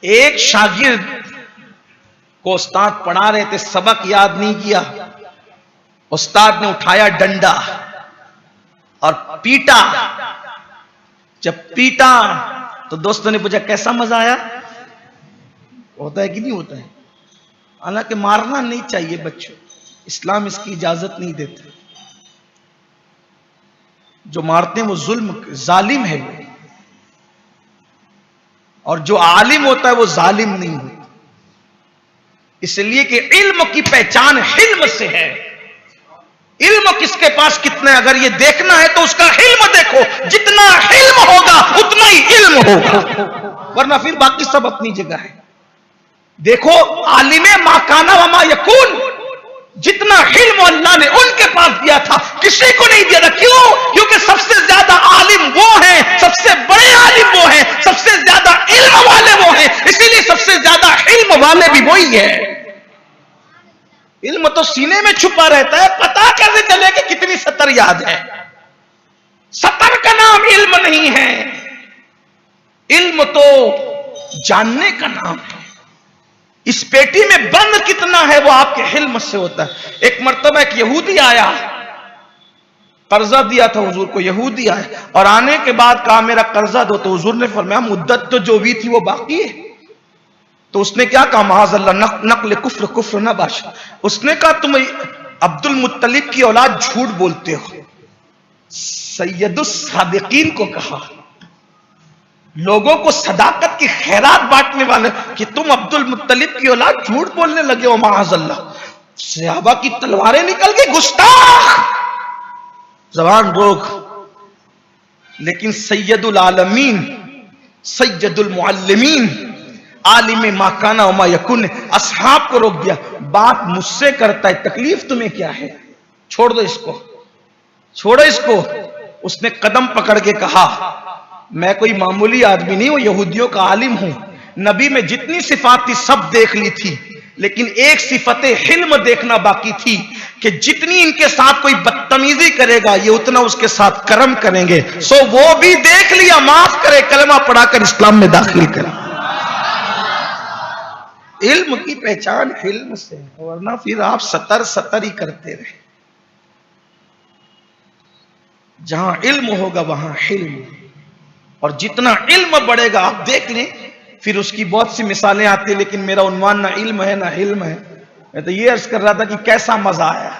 ایک شاگرد کو استاد پڑھا رہے تھے، سبق یاد نہیں کیا، استاد نے اٹھایا ڈنڈا اور پیٹا. جب پیٹا تو دوستوں نے پوچھا کیسا مزہ آیا؟ ہوتا ہے کہ نہیں ہوتا ہے؟ حالانکہ مارنا نہیں چاہیے بچوں، اسلام اس کی اجازت نہیں دیتا. جو مارتے ہیں وہ ظالم ہے وہ، اور جو عالم ہوتا ہے وہ ظالم نہیں ہوتا. اس لیے کہ علم کی پہچان حلم سے ہے. علم کس کے پاس کتنا ہے اگر یہ دیکھنا ہے تو اس کا حلم دیکھو، جتنا حلم ہوگا اتنا ہی علم ہوگا، ورنہ پھر باقی سب اپنی جگہ ہے. دیکھو عالم ما کانا وما یکون، جتنا علم اللہ نے ان کے پاس دیا تھا کسی کو نہیں دیا تھا. کیوں؟ کیونکہ سب سے زیادہ عالم وہ ہیں، سب سے بڑے عالم وہ ہیں، سب سے زیادہ علم والے وہ ہیں، اسی لیے سب سے زیادہ علم والے بھی وہی ہیں. علم تو سینے میں چھپا رہتا ہے، پتا کیسے چلے کہ کتنی سطر یاد ہے؟ سطر کا نام علم نہیں ہے، علم تو جاننے کا نام ہے. اس پیٹی میں بند کتنا ہے وہ آپ کے علم سے ہوتا ہے. ایک مرتبہ ایک یہودی آیا، قرضہ دیا تھا حضور کو، یہودی آیا اور آنے کے بعد کہا میرا قرضہ دو. تو حضور نے فرمایا مدت تو جو بھی تھی وہ باقی ہے. تو اس نے کیا کہا؟ معاذ اللہ، نقل کفر نہ باشا. اس نے کہا تم عبد المطلب کی اولاد جھوٹ بولتے ہو. سید الصادقین کو کہا، لوگوں کو صداقت کی خیرات بانٹنے والے، کہ تم عبد المطلب کی اولاد جھوٹ بولنے لگے ہو. معاذ اللہ، صحابہ کی تلواریں نکل گئی، گستاخ، زبان روک. لیکن سید العالمین، سید المعلمین، عالم ما کانا وما یکون نے اصحاب کو روک دیا. بات مجھ سے کرتا ہے، تکلیف تمہیں کیا ہے؟ چھوڑ دو اس کو، چھوڑو اس کو. اس نے قدم پکڑ کے کہا میں کوئی معمولی آدمی نہیں ہوں، یہودیوں کا عالم ہوں. نبی میں جتنی صفات تھی سب دیکھ لی تھی، لیکن ایک صفت حلم دیکھنا باقی تھی کہ جتنی ان کے ساتھ کوئی بدتمیزی کرے گا یہ اتنا اس کے ساتھ کرم کریں گے. سو وہ بھی دیکھ لیا، معاف کرے، کلمہ پڑھا کر اسلام میں داخل کرے. علم کی پہچان علم سے، ورنہ پھر آپ سطر ہی کرتے رہے. جہاں علم ہوگا وہاں حلم، اور جتنا علم بڑھے گا آپ دیکھ لیں. پھر اس کی بہت سی مثالیں آتی ہیں، لیکن میرا عنوان نہ علم ہے نہ حلم ہے. میں تو یہ عرض کر رہا تھا کہ کیسا مزہ آیا.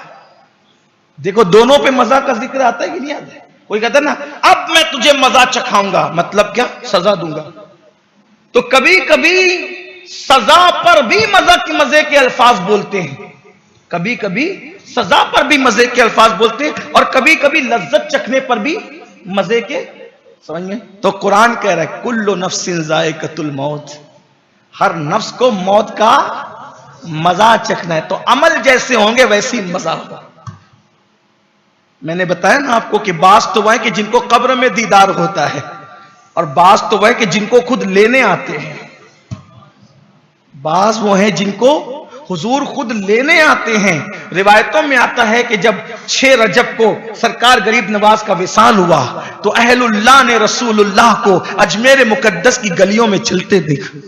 دیکھو دونوں پہ مزہ کا ذکر آتا ہے کہ نہیں آتا ہے؟ کوئی کہتا ہے نا اب میں تجھے مزہ چکھاؤں گا، مطلب کیا؟ سزا دوں گا. تو کبھی کبھی سزا پر بھی مزے کے الفاظ بولتے ہیں، کبھی کبھی سزا پر بھی مزے کے الفاظ بولتے ہیں، اور کبھی کبھی لذت چکھنے پر بھی مزے کے. سمجھ میں؟ تو قرآن کہہ رہا ہے کل نفس ذائقۃ الموت، ہر نفس کو موت کا مزہ چکھنا ہے. تو عمل جیسے ہوں گے ویسی مزہ ہوگا. میں نے بتایا نا آپ کو کہ بعض تو وہ ہیں کہ جن کو قبر میں دیدار ہوتا ہے، اور بعض تو وہ ہیں کہ جن کو خود لینے آتے ہیں. بعض وہ ہیں جن کو حضور خود لینے آتے ہیں. روایتوں میں آتا ہے کہ جب 6 رجب کو سرکار غریب نواز کا وصال ہوا تو اہل اللہ نے رسول اللہ کو اجمیر مقدس کی گلیوں میں چلتے دیکھا،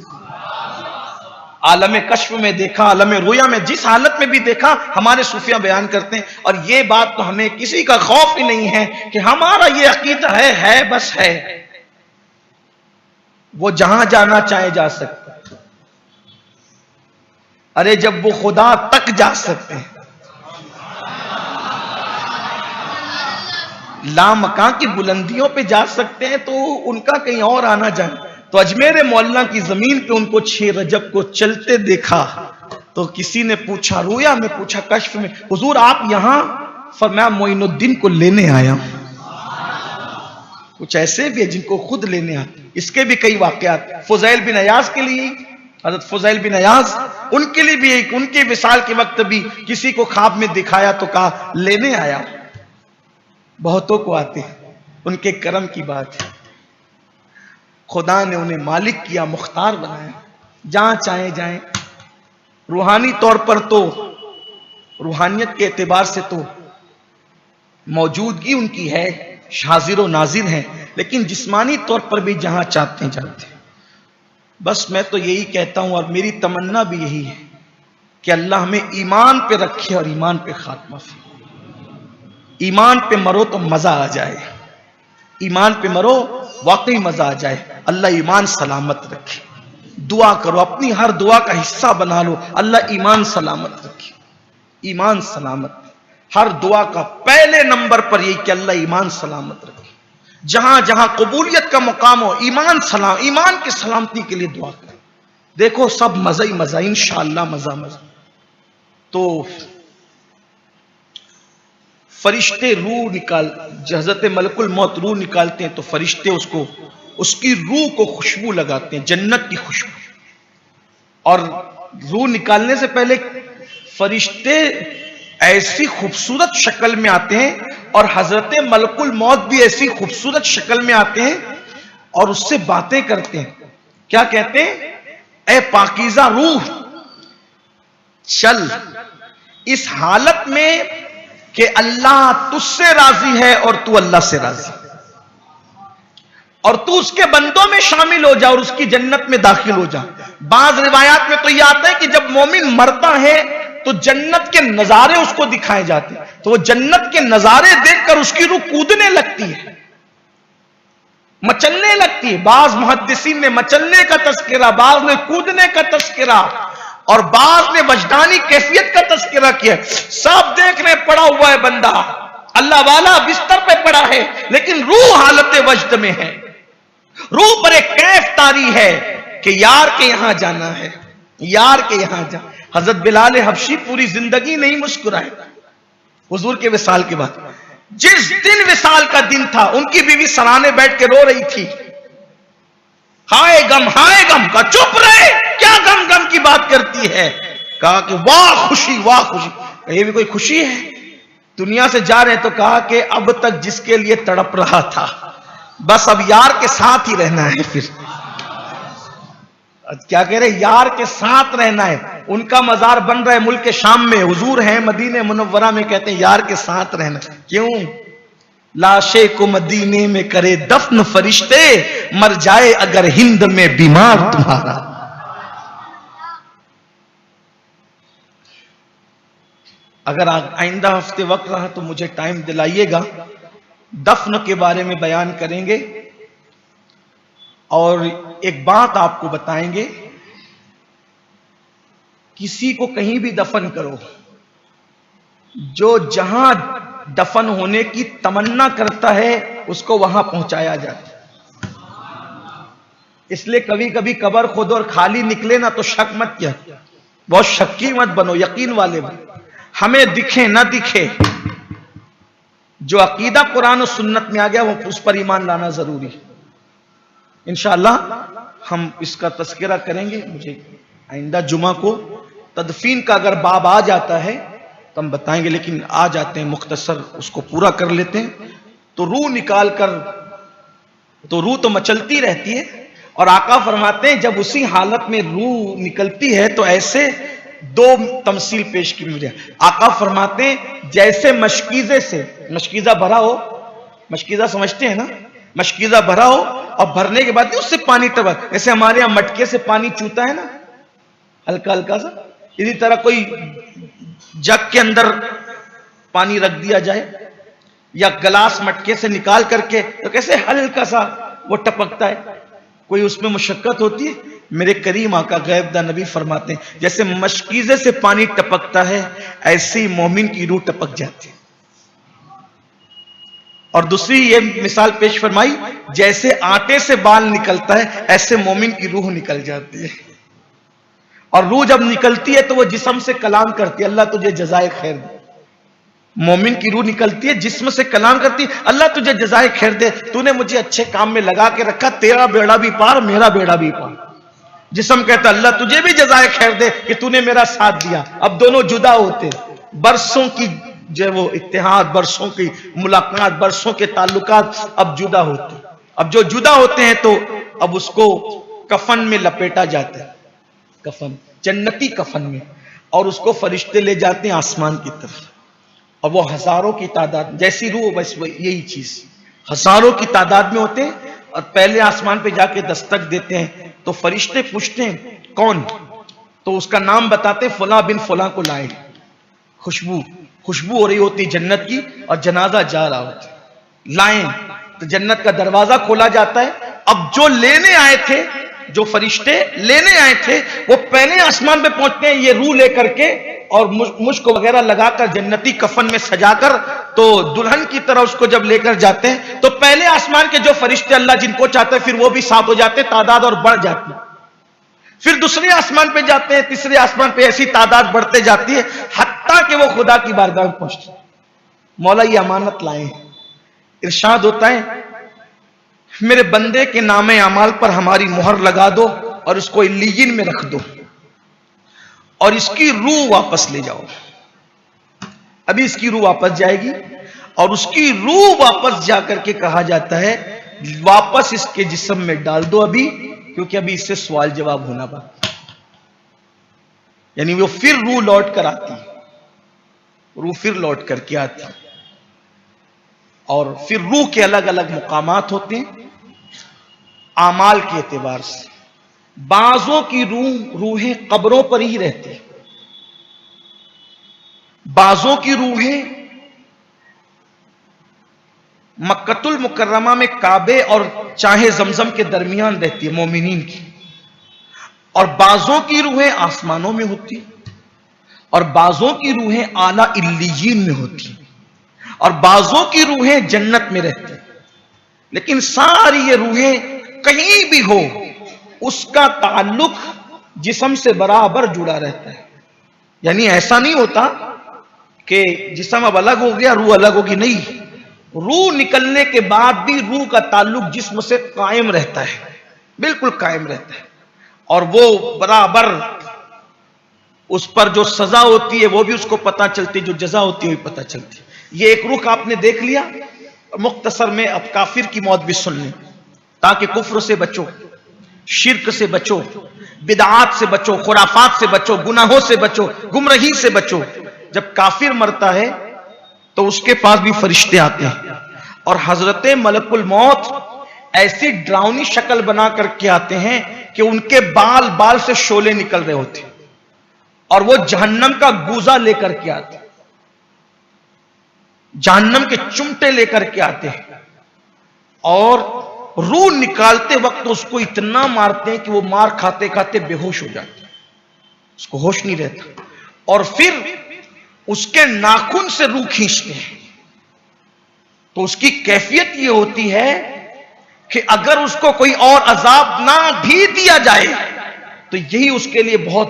عالم کشف میں دیکھا، عالم رویا میں، جس حالت میں بھی دیکھا ہمارے صوفیاء بیان کرتے ہیں. اور یہ بات تو ہمیں کسی کا خوف ہی نہیں ہے کہ ہمارا یہ عقیدہ ہے بس ہے. وہ جہاں جانا چاہے جا سکتا. ارے جب وہ خدا تک جا سکتے ہیں، لامکاں کی بلندیوں پہ جا سکتے ہیں، تو ان کا کہیں اور آنا جانا. تو اجمیر معلیٰ کی زمین پہ ان کو 6 رجب کو چلتے دیکھا تو کسی نے پوچھا، رویا میں پوچھا، کشف میں، حضور آپ یہاں؟ فرمایا معین الدین کو لینے آیا ہوں. کچھ ایسے بھی ہیں جن کو خود لینے آتے. اس کے بھی کئی واقعات. فضیل بن عیاض کے لیے، حضرت فضیل بن عیاض، ان کے لیے بھی ایک، ان کے وصال کے وقت بھی کسی کو خواب میں دکھایا تو کہا لینے آیا. بہتوں کو آتے ہیں، ان کے کرم کی بات ہے. خدا نے انہیں مالک کیا، مختار بنایا، جہاں چاہے جائیں. روحانی طور پر تو، روحانیت کے اعتبار سے تو موجودگی ان کی ہے، حاضر و ناظر ہیں، لیکن جسمانی طور پر بھی جہاں چاہتے ہیں جاتے ہیں. بس میں تو یہی کہتا ہوں اور میری تمنا بھی یہی ہے کہ اللہ ہمیں ایمان پہ رکھے اور ایمان پہ خاتمہ فرمائے. ایمان پہ مرو تو مزہ آ جائے, ایمان پہ مرو واقعی مزہ آ جائے. اللہ ایمان سلامت رکھے. دعا کرو, اپنی ہر دعا کا حصہ بنا لو, اللہ ایمان سلامت رکھے. ایمان سلامت, ہر دعا کا پہلے نمبر پر یہی کہ اللہ ایمان سلامت رکھے. جہاں جہاں قبولیت کا مقام ہو ایمان کی سلامتی کے لیے دعا کریں. دیکھو سب مزہ ہی مزہ, انشاءاللہ مزہ مزہ. تو فرشتے روح حضرت ملک الموت روح نکالتے ہیں تو فرشتے اس کی روح کو خوشبو لگاتے ہیں, جنت کی خوشبو. اور روح نکالنے سے پہلے فرشتے ایسی خوبصورت شکل میں آتے ہیں اور حضرت ملک الموت بھی ایسی خوبصورت شکل میں آتے ہیں اور اس سے باتیں کرتے ہیں. کیا کہتے ہیں؟ اے پاکیزہ روح چل, اس حالت میں کہ اللہ تجھ سے راضی ہے اور تو اللہ سے راضی, اور تو اس کے بندوں میں شامل ہو جا اور اس کی جنت میں داخل ہو جا. بعض روایات میں تو یہ آتا ہے کہ جب مومن مرتا ہے تو جنت کے نظارے اس کو دکھائے جاتے ہیں, تو وہ جنت کے نظارے دیکھ کر اس کی روح کودنے لگتی ہے, مچلنے لگتی ہے. بعض محدثین نے مچلنے کا تذکرہ, بعض نے کودنے کا تذکرہ, اور بعض نے وجدانی کیفیت کا تذکرہ کیا. سب دیکھنے پڑا ہوا ہے بندہ, اللہ والا بستر پہ پڑا ہے, لیکن روح حالت وجد میں ہے. روح پر ایک کیف طاری ہے کہ یار کے یہاں جانا ہے, یار کے یہاں جا. حضرت بلال حبشی پوری زندگی نہیں مسکرائے حضور کے وصال کے بعد. جس دن وصال کا دن تھا ان کی بیوی سرانے بیٹھ کے رو رہی تھی, ہائے غم کا. چپ رہے, کیا غم کی بات کرتی ہے. کہا کہ واہ خوشی واہ خوشی. یہ بھی کوئی خوشی ہے؟ دنیا سے جا رہے تو کہا کہ اب تک جس کے لیے تڑپ رہا تھا بس اب یار کے ساتھ ہی رہنا ہے. پھر کیا کہہ رہے, یار کے ساتھ رہنا ہے. ان کا مزار بن رہا ہے ملک شام میں, حضور ہیں مدینہ منورہ میں, کہتے ہیں یار کے ساتھ رہنا. کیوں؟ لاشے کو مدینے میں کرے دفن فرشتے, مر جائے اگر ہند میں بیمار تمہارا. اگر آئندہ ہفتے وقت رہا تو مجھے ٹائم دلائیے گا, دفن کے بارے میں بیان کریں گے. اور ایک بات آپ کو بتائیں گے, کسی کو کہیں بھی دفن کرو, جو جہاں دفن ہونے کی تمنا کرتا ہے اس کو وہاں پہنچایا جاتا ہے. اس لیے کبھی کبھی قبر خود اور خالی نکلے نا تو شک مت کیا, بہت شکی مت بنو, یقین والے بنو. ہمیں دکھے نہ دکھے, جو عقیدہ قرآن و سنت میں آ گیا وہ اس پر ایمان لانا ضروری ہے. انشاءاللہ ہم اس کا تذکرہ کریں گے. مجھے آئندہ جمعہ کو تدفین کا اگر باب آ جاتا ہے تو ہم بتائیں گے, لیکن آ جاتے ہیں مختصر اس کو پورا کر لیتے ہیں. تو روح نکال کر, تو روح تو مچلتی رہتی ہے, اور آقا فرماتے ہیں جب اسی حالت میں روح نکلتی ہے تو ایسے دو تمثیل پیش کی مجھے. آقا فرماتے ہیں جیسے مشکیزے سے, مشکیزہ بھرا ہو, مشکیزہ سمجھتے ہیں نا, مشکیزہ بھرا ہو اور بھرنے کے بعد اس سے پانی ٹپک, جیسے ہمارے یہاں مٹکے سے پانی چوتا ہے نا ہلکا ہلکا سا, اسی طرح کوئی جگ کے اندر پانی رکھ دیا جائے یا گلاس مٹکے سے نکال کر کے تو کیسے ہلکا سا وہ ٹپکتا ہے. کوئی اس میں مشقت ہوتی ہے؟ میرے کریم آقا غیب داں نبی فرماتے ہیں جیسے مشکیزے سے پانی ٹپکتا ہے ایسے ہی مومن کی روح ٹپک جاتی ہے. اور دوسری یہ مثال پیش فرمائی, جیسے آٹے سے بال نکلتا ہے ایسے مومن کی روح نکل جاتی ہے. اور روح جب نکلتی ہے تو وہ جسم سے کلام کرتی ہے, اللہ تجھے جزائے خیر دے. مومن کی روح نکلتی ہے, جسم سے کلام کرتی ہے, اللہ تجھے جزائے خیر دے, تو نے مجھے اچھے کام میں لگا کے رکھا, تیرا بیڑا بھی پار میرا بیڑا بھی پار. جسم کہتا اللہ تجھے بھی جزائے خیر دے کہ تو نے میرا ساتھ دیا. اب دونوں جدا ہوتے, برسوں کی جو وہ اتحاد, برسوں کی ملاقات, برسوں کے تعلقات اب جدا ہوتے. اب جو جدا ہوتے ہیں تو اب اس کو کفن میں لپیٹا جاتا ہے, کفن, جنتی کفن میں, اور اس کو فرشتے لے جاتے ہیں آسمان کی طرف. اور وہ ہزاروں کی تعداد, جیسی روح بس یہی چیز, ہزاروں کی تعداد میں ہوتے ہیں. اور پہلے آسمان پہ جا کے دستک دیتے ہیں تو فرشتے پوچھتے ہیں کون؟ تو اس کا نام بتاتے ہیں فلاں بن فلاں کو لائے. خوشبو ہو رہی ہوتی جنت کی اور جنازہ جا رہا ہوتا. لائیں تو جنت کا دروازہ کھولا جاتا ہے. اب جو لینے آئے تھے، جو فرشتے لینے آئے تھے، وہ پہلے آسمان پہ پہنچتے ہیں یہ روح لے کر کے اور مشک وغیرہ لگا کر جنتی کفن میں سجا کر، تو دلہن کی طرح اس کو جب لے کر جاتے ہیں تو پہلے آسمان کے جو فرشتے اللہ جن کو چاہتے ہیں پھر وہ بھی ساتھ ہو جاتے ہیں، تعداد اور بڑھ جاتی ہے. پھر دوسرے آسمان پہ جاتے ہیں، تیسرے آسمان پہ ایسی تعداد بڑھتے جاتی ہے حتیٰ کہ وہ خدا کی بارگاہ میں پہنچتے ہیں. مولا یہ امانت لائے ہیں. ارشاد ہوتا ہے میرے بندے کے نام اعمال پر ہماری مہر لگا دو اور اس کو علیین میں رکھ دو اور اس کی روح واپس لے جاؤ. ابھی اس کی روح واپس جائے گی اور اس کی روح واپس جا کر کے کہا جاتا ہے واپس اس کے جسم میں ڈال دو ابھی، کیونکہ ابھی اس سے سوال جواب ہونا باقی. یعنی وہ پھر روح لوٹ کر آتی، روح پھر لوٹ کر کے آتی. اور پھر روح کے الگ الگ مقامات ہوتے ہیں اعمال کے اعتبار سے. بعضوں کی روحیں قبروں پر ہی رہتی، بعضوں کی روحیں مکۃ المکرمہ میں کعبے اور چاہے زمزم کے درمیان رہتی ہے مومنین کی. اور بعضوں کی روحیں آسمانوں میں ہوتی اور بعضوں کی روحیں اعلیٰ علیین میں ہوتی اور بعضوں کی روحیں جنت میں رہتی. لیکن ساری یہ روحیں کہیں بھی ہو اس کا تعلق جسم سے برابر جڑا رہتا ہے. یعنی ایسا نہیں ہوتا کہ جسم اب الگ ہو گیا روح الگ ہوگی، نہیں، روح نکلنے کے بعد بھی روح کا تعلق جسم سے قائم رہتا ہے، بالکل قائم رہتا ہے. اور وہ برابر اس پر جو سزا ہوتی ہے وہ بھی اس کو پتا چلتی، جو جزا ہوتی ہے وہ بھی پتا چلتی. یہ ایک رخ آپ نے دیکھ لیا. مختصر میں اب کافر کی موت بھی سن لیں تاکہ کفر سے بچو، شرک سے بچو، بدعات سے بچو، خرافات سے بچو، گناہوں سے بچو، گمراہی سے بچو. جب کافر مرتا ہے تو اس کے پاس بھی فرشتے آتے ہیں اور حضرت ملک الموت ایسی ڈراؤنی شکل بنا کر کے آتے ہیں کہ ان کے بال بال سے شعلے نکل رہے ہوتے ہیں اور وہ جہنم کا گوزا لے کر کے آتے ہیں، جہنم کے چمٹے لے کر کے آتے ہیں اور روح نکالتے وقت اس کو اتنا مارتے ہیں کہ وہ مار کھاتے کھاتے بے ہوش ہو جاتے ہیں، اس کو ہوش نہیں رہتا. اور پھر اس کے ناخن سے روح کھینچتے ہیں تو اس کی کیفیت یہ ہوتی ہے کہ اگر اس کو کوئی اور عذاب نہ بھی دیا جائے تو یہی اس کے لیے بہت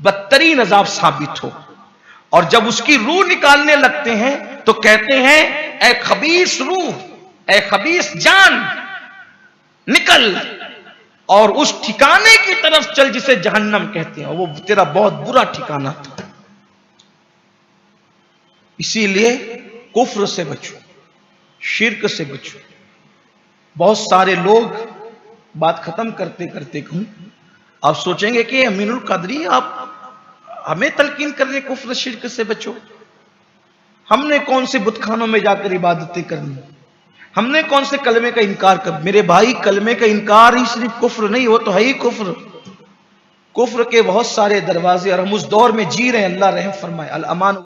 بدترین عذاب ثابت ہو. اور جب اس کی روح نکالنے لگتے ہیں تو کہتے ہیں اے خبیث روح، اے خبیث جان، نکل اور اس ٹھکانے کی طرف چل جسے جہنم کہتے ہیں، وہ تیرا بہت برا ٹھکانہ تھا. اسی لیے کفر سے بچو، شرک سے بچو. بہت سارے لوگ، بات ختم کرتے کرتے کہوں، آپ سوچیں گے کہ امین القادری آپ ہمیں تلقین کر رہے کفر شرک سے بچو. ہم نے کون سے بت خانوں میں جا کر عبادتیں کرنی، ہم نے کون سے کلمے کا انکار کر. میرے بھائی کلمے کا انکار ہی صرف کفر نہیں، وہ تو ہے ہی کفر. کفر کے بہت سارے دروازے اور ہم اس دور میں جی رہے ہیں، اللہ رحم فرمائے. الامان